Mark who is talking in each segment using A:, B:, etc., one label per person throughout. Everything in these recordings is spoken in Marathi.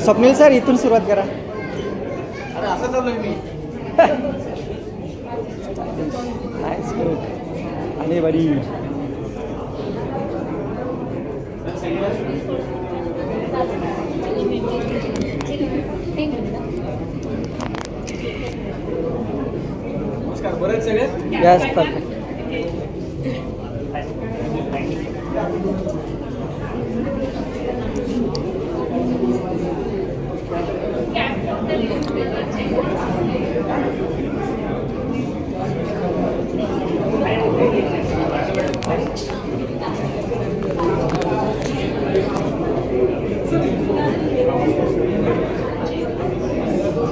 A: स्वप्नील सर इथून सुरुवात करा.
B: अरे असं चाललोय मी.
A: Nice look. अरे बडी
B: नमस्कार. बरेच सगळे.
A: Yes perfect.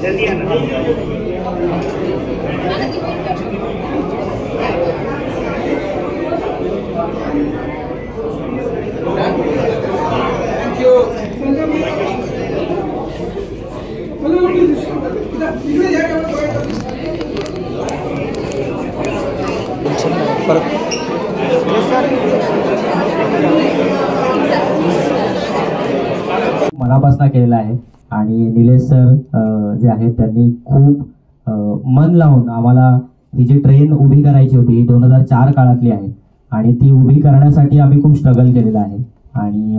C: जल्दी आना.
D: मनापासून केलेला आहे आणि निलेश सर जे आहेत त्यांनी खूप मन लावून आम्हाला ही जी ट्रेन उभी करायची होती ही 2004 काळातली आहे आणि ती उभी करण्यासाठी आम्ही खूप स्ट्रगल केलेलं आहे. आणि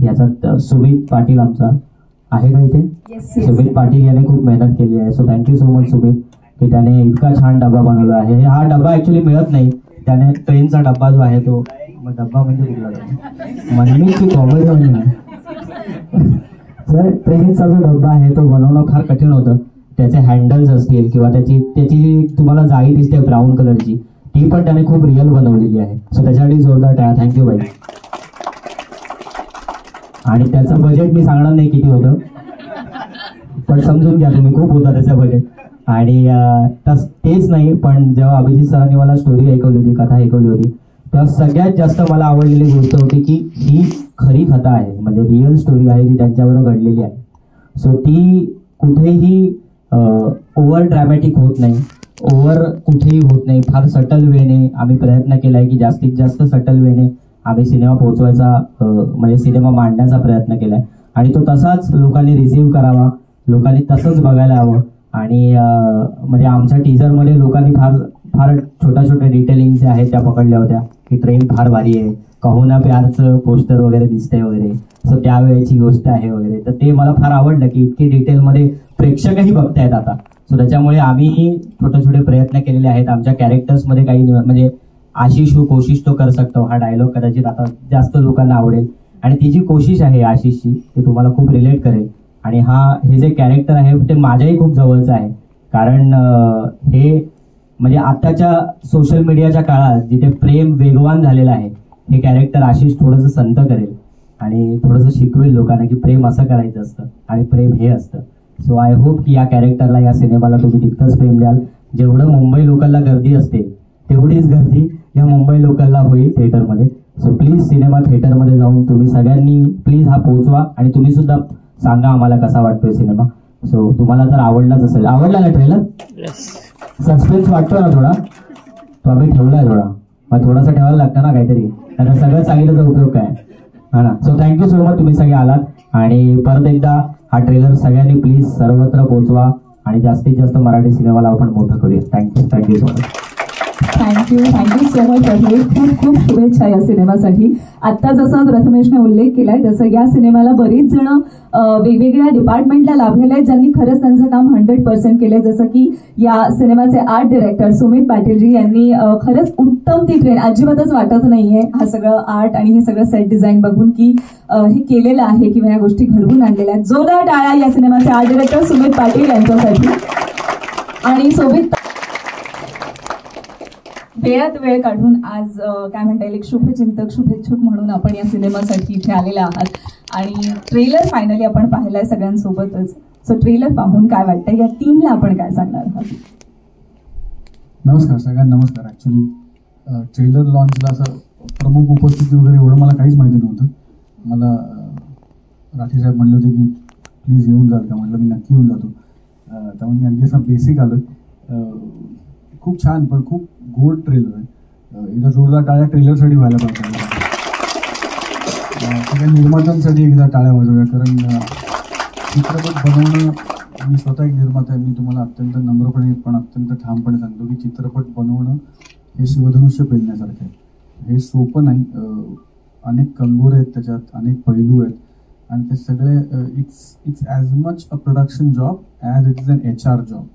D: ह्याच्यात सुमित पाटील आमचा आहे का इथे. सुमित पाटील याने खूप मेहनत केली आहे. So thank you so much Sumit की त्याने इतका छान डबा बनवला आहे. हा डबा ऍक्च्युली मिळत नाही. त्याने ट्रेनचा डब्बा जो आहे तो डब्बा म्हणजे कुठला मनमीची कॉमेडी म्हणजे सर ट्रेनचा जो डब्बा आहे तो बनवणं फार कठीण होतं. त्याचे हँडल्स असतील किंवा त्याची तुम्हाला जाळी दिसते ब्राऊन कलरची ती पण त्याने खूप रिअल बनवलेली आहे. सो त्याच्यासाठी जोरदार टाळ्या. थँक्यू बाई. आणि त्याचं बजेट मी सांगणार नाही किती होतं पण समजून घ्या तुम्ही खूप होतं त्याचं बजेट. आणि तेच नाही पण जेव्हा अभिजित सरांनी मला स्टोरी ऐकवली होती कथा ऐकवली होती तेव्हा सगळ्यात जास्त मला आवडलेली गोष्ट होती की ही खरी कथा आहे म्हणजे रिअल स्टोरी आहे जी त्यांच्याबरोबर घडलेली आहे. सो ती कुठेही ओव्हर ड्रॅमॅटिक होत नाही. ओव्हर कुठेही होत नाही. फार सटल वेने आम्ही प्रयत्न केला आहे की जास्तीत जास्त सटल वेने आम्ही सिनेमा पोहोचवायचा म्हणजे सिनेमा मांडण्याचा प्रयत्न केला आहे आणि तो तसाच लोकांनी रिसीव्ह करावा. लोकांनी तसंच बघायला हवं. आणि म्हणजे आमच्या टीजरमध्ये लोकांनी फार छोट्या डिटेलिंग ज्या आहेत त्या पकडल्या होत्या की ट्रेन फार भारी आहे. कहो ना प्यारचं पोस्टर वगैरे दिसतंय वगैरे. सो त्यावेळेची गोष्ट आहे वगैरे. तर ते मला फार आवडलं की इतकी डिटेलमध्ये प्रेक्षकही बघतायत आता. सो त्याच्यामुळे आम्ही छोटे प्रयत्न केलेले आहेत. आमच्या कॅरेक्टर्समध्ये काही म्हणजे आशिष हो कोशिश तो कर सकता हा डायलॉग कदाचित आता जास्त लोकांना आवडेल आणि ती जी कोशिश आहे आशिषची ते तुम्हाला खूप रिलेट करेल. आणि हे जे कॅरेक्टर आहे ते माझ्याही खूप जवळचं आहे कारण हे म्हणजे आताच्या सोशल मीडियाच्या काळात जिथे प्रेम वेगवान झालेलं आहे हे कॅरेक्टर आशिष थोडंसं संत करेल आणि थोडंसं शिकवेल लोकांना की प्रेम असं करायचं असतं आणि प्रेम हे असतं. सो आय होप की या कॅरेक्टरला या सिनेमाला तुम्ही तितकंच प्रेम द्याल. जेवढं मुंबई लोकलला गर्दी असते तेवढीच गर्दी या मुंबई लोकलला होईल थिएटरमध्ये. सो प्लीज सिनेमा थिएटरमध्ये जाऊन तुम्ही सगळ्यांनी प्लीज हा पोहोचवा आणि तुम्ही सुद्धा सांगा आम्हाला कसा वाटतोय सिनेमा. सो तुम्हाला जर आवडलाच असेल. आवडला ना ट्रेलर. सस्पेन्स वाटतो ना थोडा तो आम्ही ठेवलाय थोडा मग थोडासा ठेवायला लागतं ना काहीतरी. आता सगळं सांगितलं तर उपयोग काय हा ना. सो थँक्यू सो मच तुम्ही सगळे आलात आणि परत एकदा हा ट्रेलर सगळ्यांनी प्लीज सर्वत्र पोहोचवा आणि जास्तीत जास्त मराठी सिनेमाला आपण मोठं करूया. Thank you so much.
E: Thank you so much Ajay. खूप शुभेच्छा या सिनेमासाठी. आत्ता जसं प्रथमेशने उल्लेख केलाय तसं या सिनेमाला बरीच जण वेगवेगळ्या डिपार्टमेंटला लाभलेले आहेत ज्यांनी खरंच त्यांचं काम 100% केलंय. जसं की या सिनेमाचे आर्ट डिरेक्टर सुमित पाटीलजी यांनी खरंच उत्तम ती ट्रेन अजिबातच वाटत नाहीये हा सगळं आर्ट आणि हे सगळं सेट डिझाईन बघून की हे केलेलं आहे किंवा या गोष्टी घडवून आणलेल्या आहेत. जोरदार टाळ्या या सिनेमाचे आर्ट डिरेक्टर सुमित पाटील यांच्यासाठी. आणि सोबत वेळात वेळ काढून आज काय म्हणता येईल एक शुभचिंतक शुभेच्छुक म्हणून आपण या सिनेमासाठी इथे आलेले आहात आणि ट्रेलर फायनली आपण पाहिलाय सगळ्यांसोबतच. सो ट्रेलर पाहून काय वाटतं या टीमला आपण काय सांगणार आहात.
F: नमस्कार सगळ्यांना. नमस्कार. ॲक्च्युली ट्रेलर लॉन्चला असं प्रमुख उपस्थिती वगैरे एवढं मला काहीच माहिती नव्हतं. मला राठी साहेब म्हणले होते की प्लीज येऊन जाल का. म्हटलं मी नक्की येऊन जातो. त्यामुळे मी अगदी असं बेसिक आलो. खूप छान पण खूप गोड ट्रेलर आहे. एकदा जोरदार टाळ्या ट्रेलरसाठी व्हायला पाहिजे. सगळ्या निर्मात्यांसाठी एकदा टाळ्या वाजवूया कारण चित्रपट बनवणं, मी स्वतः एक निर्माता आहे, मी तुम्हाला अत्यंत नम्रपणे पण अत्यंत ठामपणे सांगतो की चित्रपट बनवणं हे शिवधनुष्य पेलण्यासारखं आहे. हे सोपं नाही. अनेक कंगोरे आहेत त्याच्यात, अनेक पैलू आहेत आणि ते सगळे it's as much a production job as it is an HR job.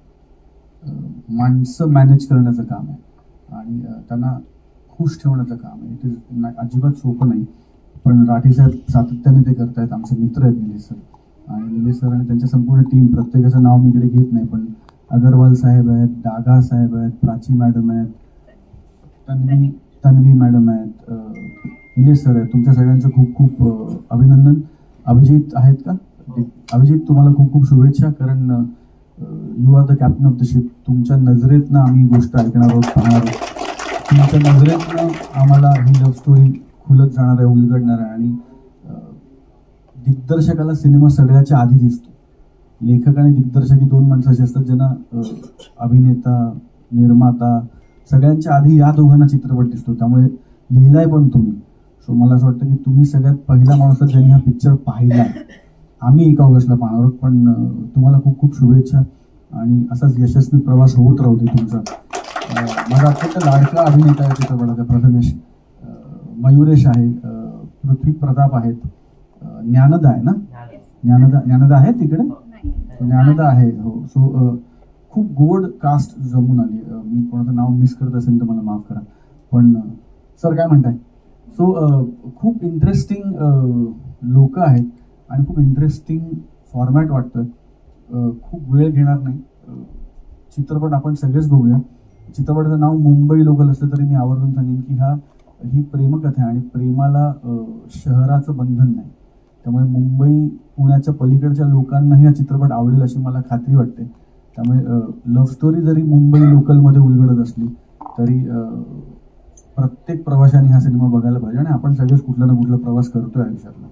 F: माणसं मॅनेज करण्याचं काम आहे आणि त्यांना खुश ठेवण्याचं काम आहे. इट इज अजिबात सोपं नाही. पण राठी साहेब सातत्याने ते करतायत. आमचे मित्र आहेत निलेश सर आणि त्यांच्या संपूर्ण टीम, प्रत्येकाचं नाव मी इकडे घेत नाही, पण अगरवाल साहेब आहेत, डागा साहेब आहेत, प्राची मॅडम आहेत, तन्वी मॅडम आहेत, निलेश सर आहेत. तुमच्या सगळ्यांचं खूप खूप अभिनंदन. अभिजित आहेत का? अभिजित, तुम्हाला खूप खूप शुभेच्छा, कारण you are the captain of the ship. तुमच्या नजरेतनं आम्ही गोष्ट ऐकणार आहोत, पाहणार आहोत. तुमच्या नजरेतनं आम्हाला ही लव्ह स्टोरी खुलत जाणार आहे, उलगडणार आहे. आणि दिग्दर्शकाला सिनेमा सगळ्याच्या आधी दिसतो. लेखक आणि दिग्दर्शक ही दोन माणसं अशी असतात ज्यांना अभिनेता, निर्माता सगळ्यांच्या आधी या दोघांना चित्रपट दिसतो. त्यामुळे लिहिलाय पण तुम्ही. सो मला असं वाटतं की तुम्ही सगळ्यात पहिला माणूस ज्यांनी हा पिक्चर पाहिला. आम्ही 1 ऑगस्टला पाहणार आहोत, पण तुम्हाला खूप खूप शुभेच्छा आणि असाच यशस्वी प्रवास होत राहू दे तुमचा. माझा अत्यंत लाडका अभिनेता आहे चित्रपटाचा प्रथमेश, मयुरेश आहे, पृथ्वी प्रताप आहेत, ज्ञानदा आहे ना, ज्ञानदा आहे तिकडे, ज्ञानदा आहे. हो. सो खूप गोड कास्ट जमून आली. मी कोणाचं नाव मिस करत असेल तर मला माफ करा. पण सर काय म्हणताय? सो खूप इंटरेस्टिंग लोक आहेत आणि खूप इंटरेस्टिंग फॉर्मॅट वाटतं. खूप वेळ घेणार नाही. चित्रपट आपण सगळेच बघूया. चित्रपटाचं नाव मुंबई लोकल असलं तरी मी आवर्जून सांगेन की ही प्रेमकथा आहे आणि प्रेमाला शहराचं बंधन नाही. त्यामुळे मुंबई पुण्याच्या पलीकडच्या लोकांनाही हा चित्रपट आवडेल अशी मला खात्री वाटते. त्यामुळे लव्ह स्टोरी जरी मुंबई लोकलमध्ये उलगडत असली तरी प्रत्येक प्रवाशाने हा सिनेमा बघायला पाहिजे आणि आपण सगळेच कुठला ना कुठला प्रवास करतोय आयुष्यातला.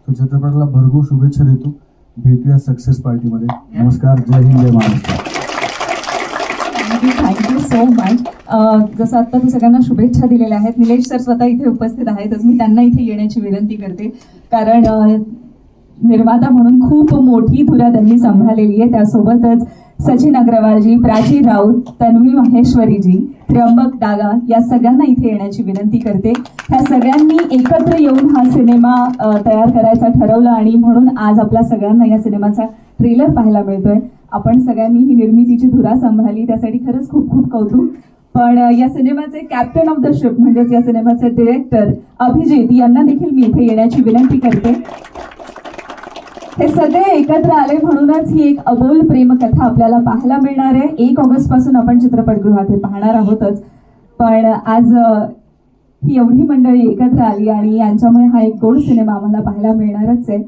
F: तो चित्रपटाला भरघोस शुभेच्छा देतो. भेटूया सक्सेस पार्टीमध्ये. नमस्कार. जय हिंद, जय महाराष्ट्र.
E: Thank you so much. जसं आत्ता तू सगळ्यांना शुभेच्छा दिलेल्या आहेत. निलेश सर स्वतः इथे उपस्थित आहेतच. मी त्यांना इथे येण्याची विनंती करते, कारण निर्माता म्हणून खूप मोठी धुरा त्यांनी सांभाळलेली आहे. त्यासोबतच सचिन अग्रवालजी, प्राची राऊत, तन्वी माहेश्वरीजी, त्र्यंबक डागा या सगळ्यांना इथे येण्याची विनंती करते. ह्या सगळ्यांनी एकत्र येऊन हा सिनेमा तयार करायचा ठरवलं आणि म्हणून आज आपल्या सगळ्यांना या सिनेमाचा ट्रेलर पाहायला मिळतोय. आपण सगळ्यांनी ही निर्मितीची धुरा सांभाळली, त्यासाठी खरंच खूप खूप कौतुक. पण या सिनेमाचे कॅप्टन ऑफ द शिप म्हणजेच या सिनेमाचे डिरेक्टर अभिजित यांना देखील मी इथे येण्याची विनंती करते. हे सगळे एकत्र आले म्हणूनच ही एक अबोल प्रेमकथा आपल्याला पाहायला मिळणार आहे. 1 ऑगस्ट पासून आपण चित्रपटगृहात हे पाहणार आहोतच. पण आज ही एवढी मंडळी एकत्र आली आणि यांच्यामुळे हा एक गोड सिनेमा आम्हाला पाहायला मिळणारच आहे.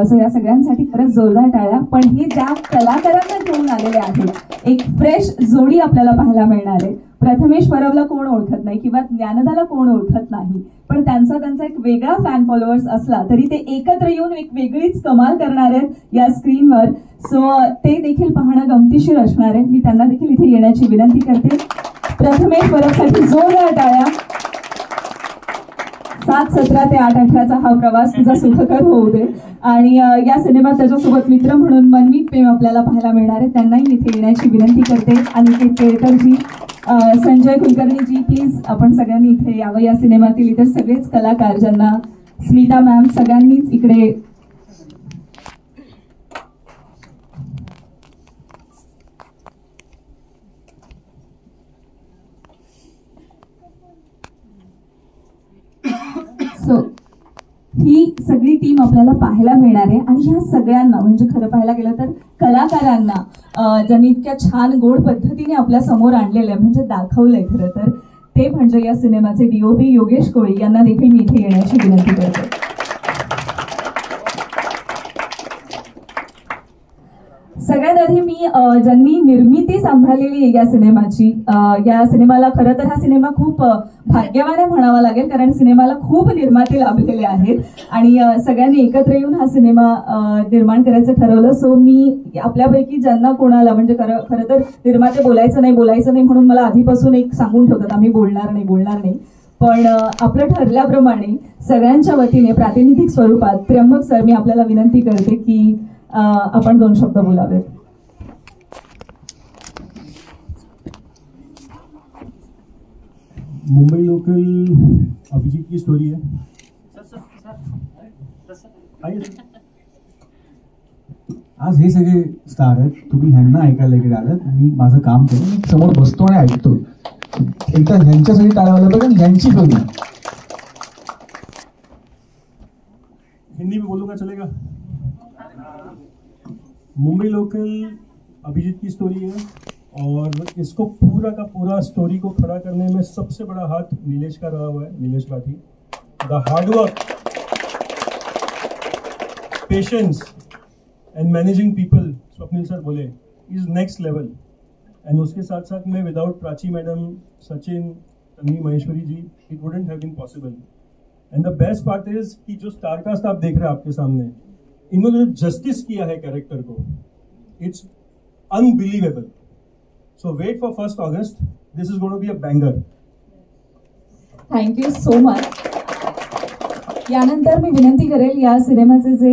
E: सो या सगळ्यांसाठी खरंच जोरदार टाळ्या. पण हे ज्या कलाकारांना घेऊन आलेले आहेत, एक फ्रेश जोडी आपल्याला पाहायला मिळणार आहे. प्रथमेश परबला कोण ओळखत नाही किंवा ज्ञानदाला कोण ओळखत नाही, पण त्यांचा एक वेगळा फॅन फॉलोअर्स असला तरी ते एकत्र येऊन एक वेगळीच कमाल करणार आहेत या स्क्रीनवर. सो ते देखील पाहणं गमतीशीर असणार आहे. मी त्यांना देखील इथे येण्याची विनंती करते. प्रथमेश परबसाठी जोरदार टाळ्या. 7/17 ते 8/18चा हा प्रवास तुझा सुखकर होऊ दे. आणि या सिनेमात त्याच्यासोबत मित्र म्हणून मनमीत प्रेम आपल्याला पाहायला मिळणार आहे. त्यांनाही इथे येण्याची विनंती करते. आणि केळकरजी, संजय कुलकर्णीजी, प्लीज आपण सगळ्यांनी इथे यावं. या सिनेमातील इतर सगळेच कलाकार ज्यांना स्मिता मॅम सगळ्यांनीच इकडे सो ही सगळी टीम आपल्याला पाहायला मिळणार आहे. आणि ह्या सगळ्यांना म्हणजे खरं पाहायला गेलं तर कलाकारांना ज्यांनी इतक्या छान गोड पद्धतीने आपल्या समोर आणलेलं आहे, म्हणजे दाखवलंय खरं तर, ते म्हणजे या सिनेमाचे DOP योगेश कोळी यांना देखील मी इथे येण्याची विनंती करते. सगळ्यात आधी मी ज्यांनी निर्मिती सांभाळलेली आहे या सिनेमाची, या सिनेमाला खरं तर हा सिनेमा खूप भाग्यवान आहे म्हणावा लागेल, कारण सिनेमाला खूप निर्माते लाभलेले आहेत आणि सगळ्यांनी एकत्र येऊन हा सिनेमा निर्माण करायचं ठरवलं. सो मी आपल्यापैकी ज्यांना कोणाला म्हणजे खरं तर निर्माते बोलायचं नाही म्हणून मला आधीपासून एक सांगून ठेवतात आम्ही बोलणार नाही. पण आपलं ठरल्याप्रमाणे सगळ्यांच्या वतीने प्रातिनिधिक स्वरूपात त्र्यंबक सर मी आपल्याला विनंती करते की आपण 2 शब्द बोलावेत.
F: मुंबई लोकल अभिजीत की स्टोरी है. आज हे सगळे स्टार आहेत, तुम्ही ह्यांना ऐकायला इकडे आलात. मी माझं काम करून मी समोर बसतो आणि ऐकतो. एकदा ह्यांच्यासाठी टाळ्या वाजल्या पाहिजे आणि ह्यांची फिल्म. हिंदी में बोलूंगा चलेगा. मुंबई लोकल अभिजीत की स्टोरी है और इसको पूरा का पूरा स्टोरी को खड़ा करने में सबसे बड़ा हाथ नीलेश का रहा हुआ है. Nilesh Rathi. The hard work, patience and managing people, Swapnil sir बोले, इज नेक्स्ट लेवल. एंड उसके साथ साथ में without Prachi madam, Sachin, Tanvi Maheshwari ji, it wouldn't have been possible. And the best part is कि जो स्टार कास्ट आप देख रहे हैं आपके सामने, इन्होंने जो जस्टिस किया है कैरेक्टर को, it's unbelievable. So wait for 1st August. This is going to be a banger.
E: Thank you so much. यानंतर मी विनंती करेल या सिनेमाचे जे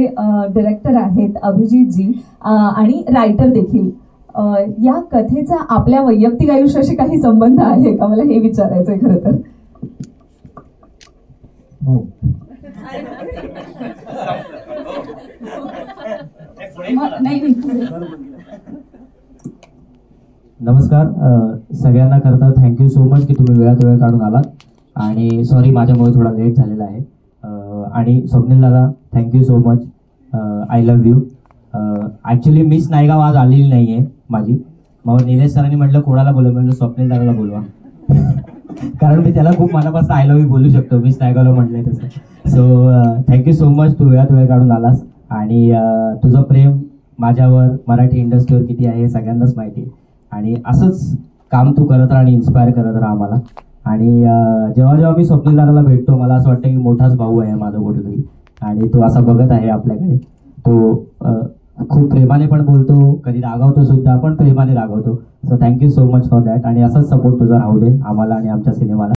E: डिरेक्टर आहेत अभिजितजी आणि रायटर देखील, या कथेचा आपल्या वैयक्तिक आयुष्याशी काही संबंध आहे का, मला हे विचारायचंय खरं तर.
F: हो.
E: नाही.
D: नमस्कार सगळ्यांना. खरं तर थँक्यू सो मच की तुम्ही वेळात वेळ काढून आलात. आणि सॉरी माझ्यामुळे थोडा लेट झालेला आहे. आणि स्वप्नील दादा thank you so much. I love you. Actually miss Naigaon आज आलेली नाही आहे माझी. मग निलेश सरांनी म्हटलं कोणाला बोलव, म्हटलं स्वप्नील दादाला बोलवा. कारण मी त्याला खूप मनापासून आय लव्ह यू बोलू शकतो मिस नायगावला म्हटलंय तसं. सो थँक्यू सो मच, तू वेळात वेळ काढून आलास. आणि तुझं प्रेम माझ्यावर, मराठी इंडस्ट्रीवर किती आहे हे सगळ्यांनाच माहिती आहे. आणि असंच काम तू करत राहा आणि इन्स्पायर करत राहा आम्हाला. आणि जेव्हा जेव्हा मी स्वप्नील दादाला भेटतो मला असं वाटतं की मोठाच भाऊ आहे माझा कुठेतरी. आणि तो असा बघत आहे आपल्याकडे. तो खूप प्रेमाने पण बोलतो, कधी रागवतो सुद्धा, पण प्रेमाने रागवतो. So thank you so much for that. आणि असाच सपोर्ट तुझा राहू दे आम्हाला आणि आमच्या सिनेमाला.